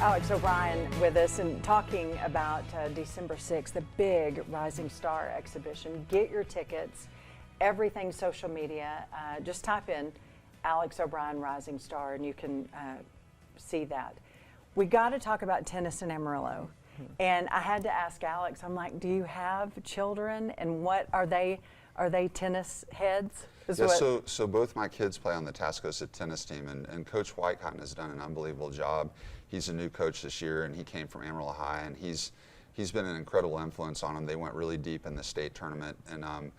Alex O'Brien with us and talking about December 6th, the big Rising Star exhibition. Get your tickets, everything social media. Just type in Alex O'Brien Rising Star and you can see that. We got to talk about tennis in Amarillo. And I had to ask Alex, I'm like, do you have children and what are they tennis heads? Yeah, so both my kids play on the Tascosa tennis team, and Coach Whitecotton has done an unbelievable job. He's a new coach this year, and he came from Amarillo High, and he's been an incredible influence on them. They went really deep in the state tournament, and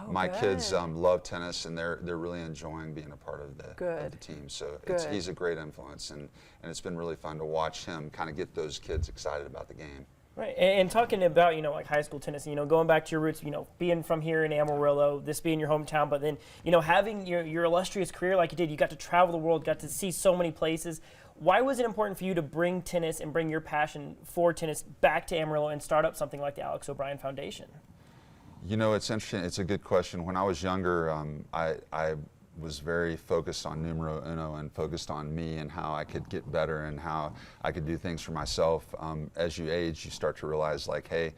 my kids love tennis, and they're really enjoying being a part of the team. So he's a great influence, and it's been really fun to watch him kind of get those kids excited about the game. Right, and talking about, like high school tennis, going back to your roots, being from here in Amarillo, this being your hometown, but then, having your illustrious career like you did, you got to travel the world, got to see so many places. Why was it important for you to bring tennis and bring your passion for tennis back to Amarillo and start up something like the Alex O'Brien Foundation? It's interesting. It's a good question. When I was younger, I was very focused on numero uno and focused on me and how I could get better and how I could do things for myself. As you age, you start to realize, like, hey,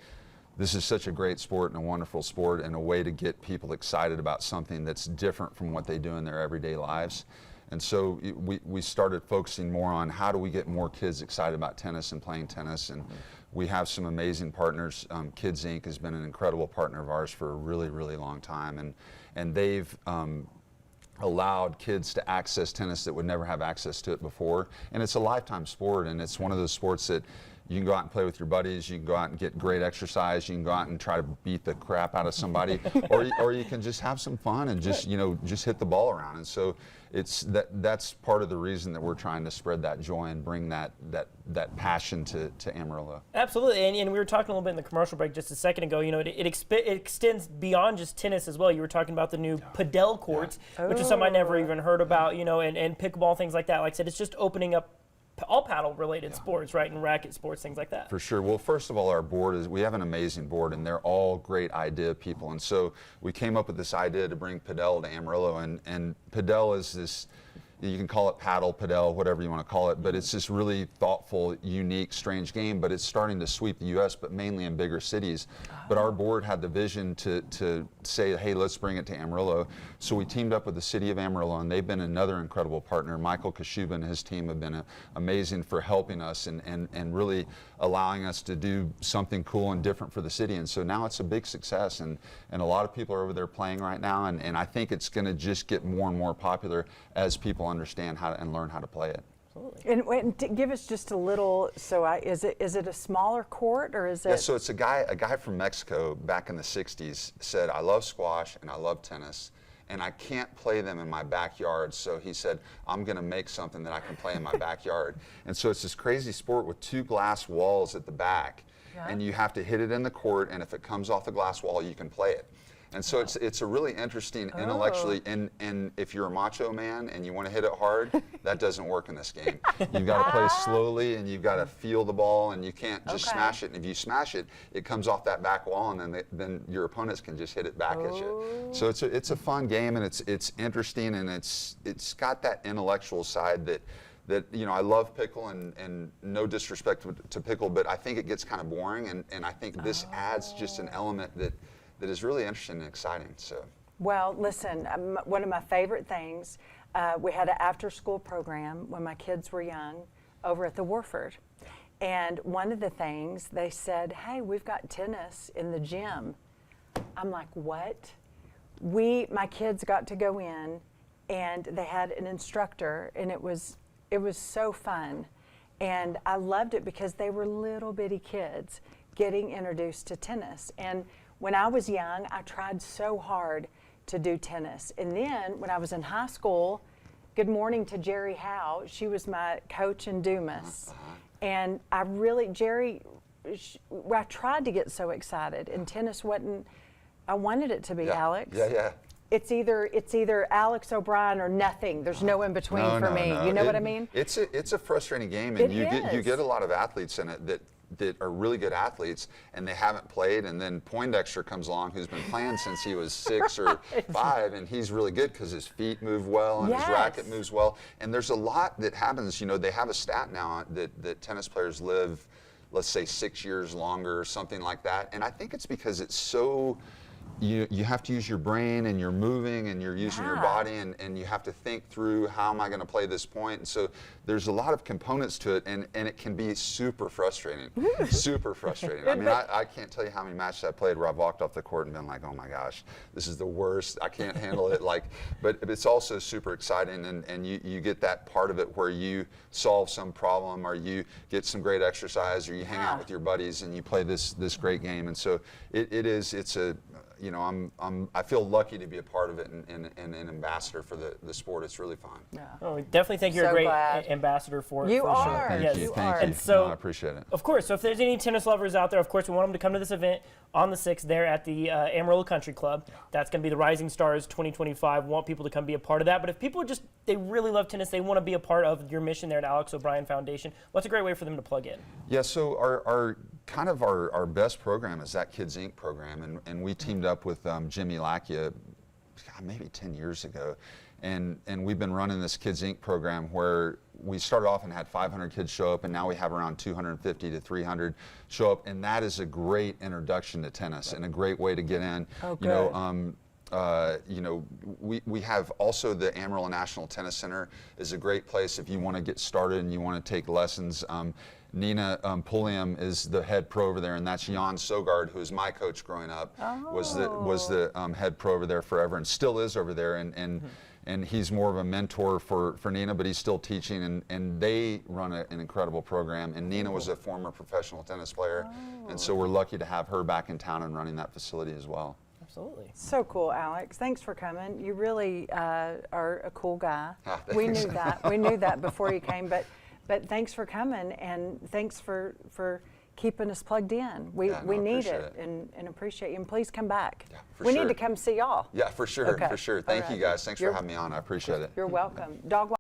this is such a great sport and a wonderful sport and a way to get people excited about something that's different from what they do in their everyday lives. And so we started focusing more on how do we get more kids excited about tennis and playing tennis. And we have some amazing partners. Kids Inc. has been an incredible partner of ours for a really, really long time. And they've allowed kids to access tennis that would never have access to it before. And it's a lifetime sport, and it's one of those sports that you can go out and play with your buddies, you can go out and get great exercise, you can go out and try to beat the crap out of somebody, or you can just have some fun and just hit the ball around. And so that's part of the reason that we're trying to spread that joy and bring that passion to Amarillo. Absolutely, and we were talking a little bit in the commercial break just a second ago. It extends beyond just tennis as well. You were talking about the new padel courts, which is something I never even heard about. And pickleball, things like that. Like I said, it's just opening up all paddle-related sports, right, and racket sports, things like that. For sure. Well, first of all, our board we have an amazing board, and they're all great idea people. And so we came up with this idea to bring padel to Amarillo, and padel is this, you can call it paddle, padel, whatever you want to call it, but it's this really thoughtful, unique, strange game, but it's starting to sweep the U.S., but mainly in bigger cities. But our board had the vision to say, hey, let's bring it to Amarillo. So we teamed up with the city of Amarillo, and they've been another incredible partner. Michael Kashuba and his team have been amazing for helping us and really allowing us to do something cool and different for the city. And so now it's a big success, and a lot of people are over there playing right now, and I think it's going to just get more and more popular as people understand how to and learn how to play it. And give us just a little. So is it a smaller court or is it? Yeah, so it's a guy from Mexico back in the '60s said, I love squash and I love tennis, and I can't play them in my backyard. So he said, I'm going to make something that I can play in my backyard. And so it's this crazy sport with two glass walls at the back, and you have to hit it in the court, and if it comes off the glass wall, you can play it. And so it's a really interesting intellectually, and if you're a macho man and you want to hit it hard, that doesn't work in this game. You've got to play slowly, and you've got to feel the ball, and you can't just smash it. And if you smash it, it comes off that back wall, and then your opponents can just hit it back at you. So it's a fun game, and it's interesting, and it's got that intellectual side that I love pickle, and no disrespect to pickle, but I think it gets kind of boring, and I think this adds just an element that is really interesting and exciting. So, well, listen, one of my favorite things, we had an after-school program when my kids were young over at the Warford, and one of the things they said, hey, we've got tennis in the gym. I'm like, what? My kids got to go in, and they had an instructor, and it was so fun, and I loved it because they were little bitty kids getting introduced to tennis. And when I was young, I tried so hard to do tennis. And then when I was in high school, good morning to Jerry Howe. She was my coach in Dumas. And I tried to get so excited, and tennis wasn't, I wanted it to be Alex. Yeah. It's either Alex O'Brien or nothing. There's no in between for me. No. You know what I mean? It's a frustrating game, and you get a lot of athletes in it that are really good athletes and they haven't played, and then Poindexter comes along who's been playing since he was 6 or 5, and he's really good because his feet move well and his racket moves well. And there's a lot that happens. You know, they have a stat now that tennis players live, let's say 6 years longer or something like that. And I think it's because it's so, you have to use your brain, and you're moving, and you're using your body, and you have to think through, how am I going to play this point? And so there's a lot of components to it, and it can be super frustrating. Super frustrating. I mean, I can't tell you how many matches I played where I've walked off the court and been like, oh my gosh, this is the worst. I can't handle it. But it's also super exciting, and you get that part of it where you solve some problem, or you get some great exercise, or you hang out with your buddies and you play this great game. And so it's a, you know, I feel lucky to be a part of it and an ambassador for the sport. It's really fun. Yeah. Oh, we definitely think you're So a great glad. ambassador for it. You for are. Sure. Thank Yes. you. You Thank are. you. And so, No, I appreciate it. Of course. So if there's any tennis lovers out there, of course, we want them to come to this event on the 6th there at the Amarillo Country Club. That's going to be the Rising Stars 2025. We want people to come be a part of that. But if people they really love tennis, they want to be a part of your mission there at Alex O'Brien Foundation, what's a great way for them to plug in? Yeah, so our best program is that Kids Inc. program, and we teamed up with Jimmy Lackia, maybe 10 years ago, and we've been running this Kids Inc. program where we started off and had 500 kids show up, and now we have around 250 to 300 show up, and that is a great introduction to tennis and a great way to get in. Oh, good. You know, we have also the Amarillo National Tennis Center is a great place if you want to get started and you want to take lessons. Nina Pulliam is the head pro over there, and that's Jan Sogard, who was my coach growing up, was the head pro over there forever, and still is over there, and he's more of a mentor for Nina, but he's still teaching, and they run an incredible program. And Nina was a former professional tennis player, and so we're lucky to have her back in town and running that facility as well. Absolutely. So cool, Alex. Thanks for coming. You really are a cool guy. We knew that. We knew that before you came, but thanks for coming, and thanks for keeping us plugged in. We need it and appreciate you. And please come back. Yeah, for we sure. need to come see y'all. Yeah, for sure, Okay. for sure. All Thank right. you guys. Thanks for having me on. I appreciate it. You're welcome. Dog